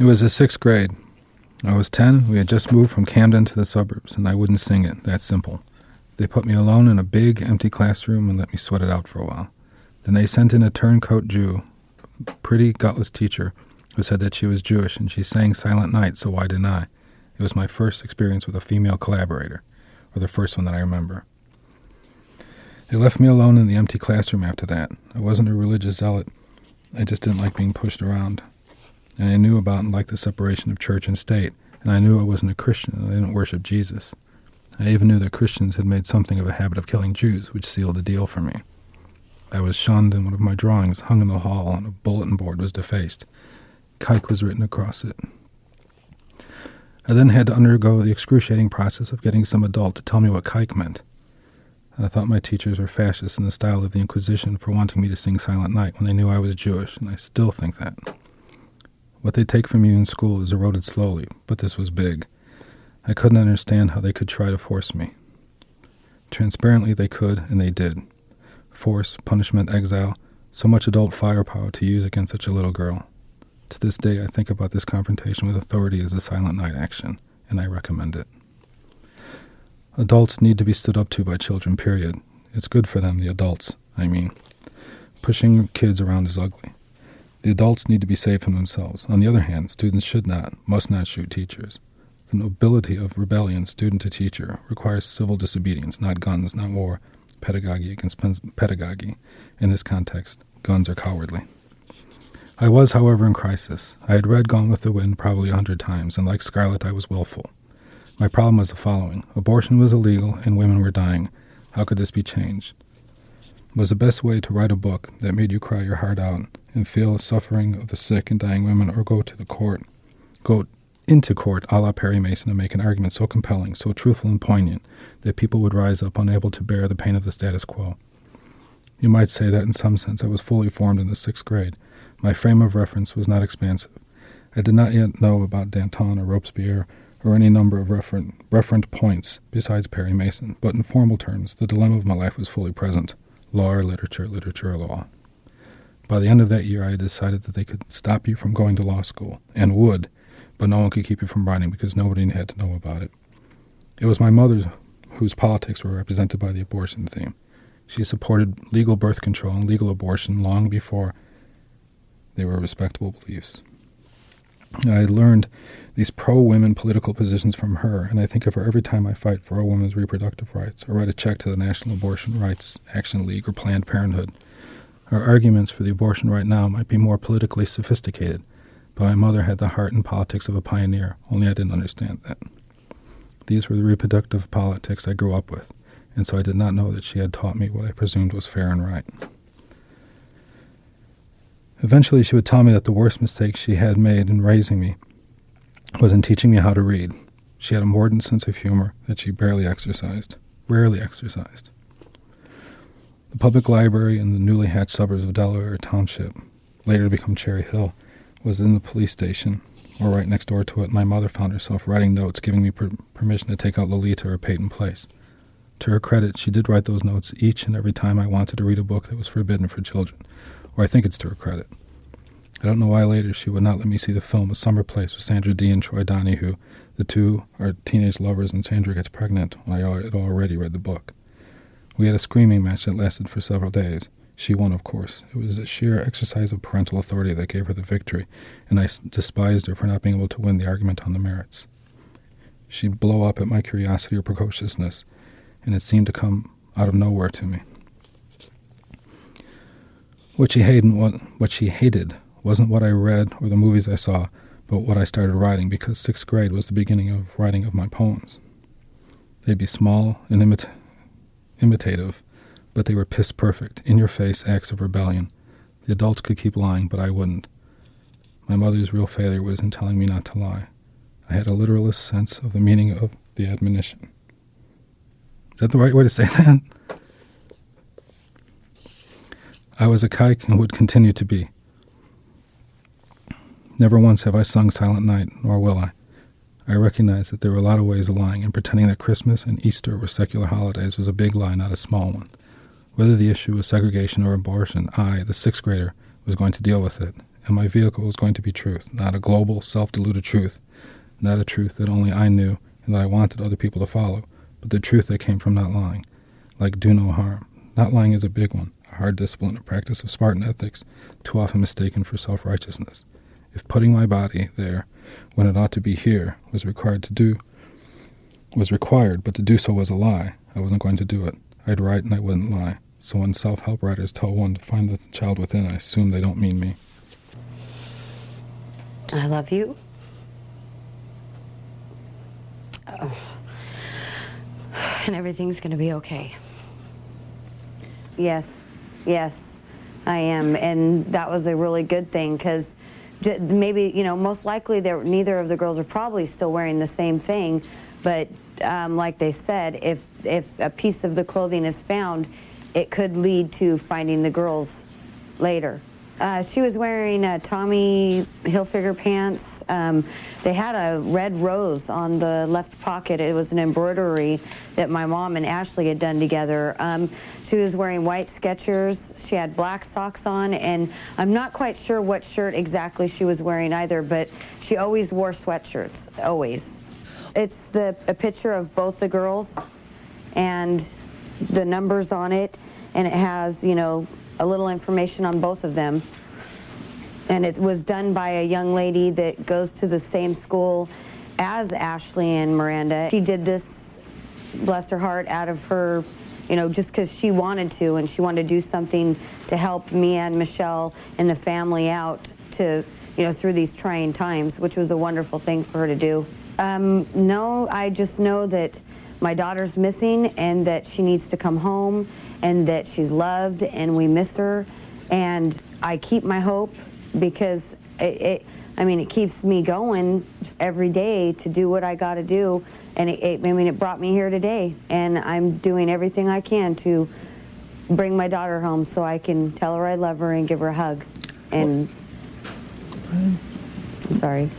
It was the 6th grade. I was 10, we had just moved from Camden to the suburbs, and I wouldn't sing it, that simple. They put me alone in a big, empty classroom and let me sweat it out for a while. Then they sent in a turncoat Jew, a pretty, gutless teacher, who said that she was Jewish and she sang Silent Night, so why didn't I? It was my first experience with a female collaborator, or the first one that I remember. They left me alone in the empty classroom after that. I wasn't a religious zealot. I just didn't like being pushed around. And I knew about and liked the separation of church and state, and I knew I wasn't a Christian and I didn't worship Jesus. I even knew that Christians had made something of a habit of killing Jews, which sealed the deal for me. I was shunned, and one of my drawings hung in the hall, and a bulletin board was defaced. Kike was written across it. I then had to undergo the excruciating process of getting some adult to tell me what kike meant. I thought my teachers were fascists in the style of the Inquisition for wanting me to sing Silent Night when they knew I was Jewish, and I still think that. What they take from you in school is eroded slowly, but this was big. I couldn't understand how they could try to force me. Transparently they could, and they did. Force, punishment, exile, so much adult firepower to use against such a little girl. To this day I think about this confrontation with authority as a Silent Night action, and I recommend it. Adults need to be stood up to by children, period. It's good for them, the adults, I mean. Pushing kids around is ugly. The adults need to be safe from themselves. On the other hand, students must not shoot teachers. The nobility of rebellion, student to teacher, requires civil disobedience, not guns, not war, pedagogy against pedagogy. In this context, guns are cowardly. I was, however, in crisis. I had read Gone with the Wind probably 100 times, and like Scarlett, I was willful. My problem was the following. Abortion was illegal, and women were dying. How could this be changed? Was the best way to write a book that made you cry your heart out and feel the suffering of the sick and dying women, or go into court a la Perry Mason and make an argument so compelling, so truthful and poignant, that people would rise up unable to bear the pain of the status quo? You might say that in some sense I was fully formed in the 6th grade. My frame of reference was not expansive. I did not yet know about Danton or Robespierre or any number of referent points besides Perry Mason, but in formal terms, the dilemma of my life was fully present. Law or literature, literature or law. By the end of that year, I had decided that they could stop you from going to law school, and would, but no one could keep you from writing because nobody had to know about it. It was my mother whose politics were represented by the abortion theme. She supported legal birth control and legal abortion long before they were respectable beliefs. I had learned these pro-women political positions from her, and I think of her every time I fight for a woman's reproductive rights or write a check to the National Abortion Rights Action League or Planned Parenthood. Her arguments for the abortion right now might be more politically sophisticated, but my mother had the heart and politics of a pioneer, only I didn't understand that. These were the reproductive politics I grew up with, and so I did not know that she had taught me what I presumed was fair and right. Eventually she would tell me that the worst mistake she had made in raising me was in teaching me how to read. She had a mordant sense of humor that she rarely exercised. The public library in the newly hatched suburbs of Delaware Township, later to become Cherry Hill, was in the police station, or right next door to it. My mother found herself writing notes giving me permission to take out Lolita or Peyton Place. To her credit, she did write those notes each and every time I wanted to read a book that was forbidden for children, or I think it's to her credit. I don't know why later she would not let me see the film A Summer Place with Sandra Dee and Troy Donahue. The two are teenage lovers and Sandra gets pregnant when I had already read the book. We had a screaming match that lasted for several days. She won, of course. It was a sheer exercise of parental authority that gave her the victory, and I despised her for not being able to win the argument on the merits. She'd blow up at my curiosity or precociousness, and it seemed to come out of nowhere to me. What she hated wasn't what I read or the movies I saw, but what I started writing, because 6th grade was the beginning of writing of my poems. They'd be small and imitative, but they were piss-perfect, in-your-face acts of rebellion. The adults could keep lying, but I wouldn't. My mother's real failure was in telling me not to lie. I had a literalist sense of the meaning of the admonition. Is that the right way to say that? I was a kike and would continue to be. Never once have I sung Silent Night, nor will I. I recognize that there were a lot of ways of lying, and pretending that Christmas and Easter were secular holidays was a big lie, not a small one. Whether the issue was segregation or abortion, I, the 6th grader, was going to deal with it, and my vehicle was going to be truth, not a global, self-deluded truth, not a truth that only I knew and that I wanted other people to follow, but the truth that came from not lying, like do no harm. Not lying is a big one, a hard discipline, a practice of Spartan ethics, too often mistaken for self-righteousness. If putting my body there, when it ought to be here, was required, but to do so was a lie, I wasn't going to do it. I'd write and I wouldn't lie. So when self-help writers tell one to find the child within, I assume they don't mean me. I love you. Oh. And everything's going to be okay. Yes, I am. And that was a really good thing, because maybe, most likely neither of the girls are probably still wearing the same thing. But like they said, if a piece of the clothing is found, it could lead to finding the girls later. She was wearing Tommy Hilfiger pants. They had a red rose on the left pocket. It was an embroidery that my mom and Ashley had done together. She was wearing white Skechers. She had black socks on, and I'm not quite sure what shirt exactly she was wearing either, but she always wore sweatshirts, always. It's a picture of both the girls and the numbers on it, and it has, a little information on both of them. And it was done by a young lady that goes to the same school as Ashley and Miranda. She did this, bless her heart, out of her, just because she wanted to, and she wanted to do something to help me and Michelle and the family out to, through these trying times, which was a wonderful thing for her to do. No, I just know that my daughter's missing and that she needs to come home and that she's loved and we miss her. And I keep my hope, because it keeps me going every day to do what I got to do. And it brought me here today, and I'm doing everything I can to bring my daughter home so I can tell her I love her and give her a hug. And I'm sorry.